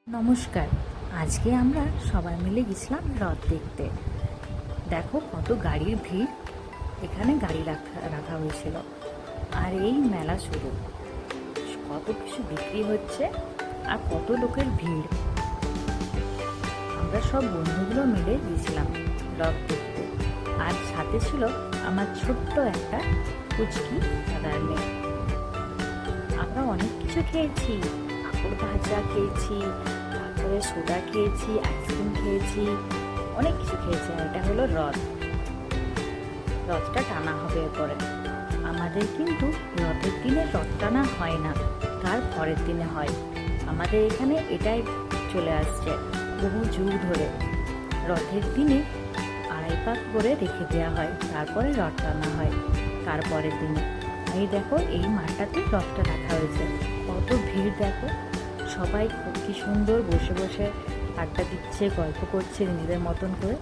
নমস্কার। আজকে আমরা সবাই মিলে গেছিলাম রথ দেখতে। দেখো কত গাড়ির ভিড়। এখানে গাড়ি রাখা রাখা হয়েছিল। আর এই মেলা শুরু, কত কিছু বিক্রি হচ্ছে আর কত লোকের ভিড়। আমরা সব বন্ধুগুলো মিলে গেছিলাম রথ দেখতে। আর সাথে ছিল আমার ছোট্ট একটা কুচকি দাদার মেয়ে। আমরা অনেক কিছু খেয়েছি, পাঁপড় ভাজা খেয়েছি, তারপরে সোডা খেয়েছি, আইসক্রিম খেয়েছি, অনেক কিছু খেয়েছি। আর এটা হলো রথ। রথটা টানা হবে এরপরে। আমাদের কিন্তু রথের দিনে রথ টানা হয় না, তার পরের দিনে হয়। আমাদের এখানে এটাই চলে আসছে বহু যুগ ধরে। রথের দিনে আড়াই পাক করে রেখে দেওয়া হয়, তারপরে রথ টানা হয় তারপরের দিনে। এই দেখো, এই মাঠটাতে রথটা রাখা হয়েছে। কত ভিড় দেখো, সবাই খুব কি সুন্দর বসে বসে আড্ডা দিচ্ছে, গল্প করছে নিজেদের মতন করে।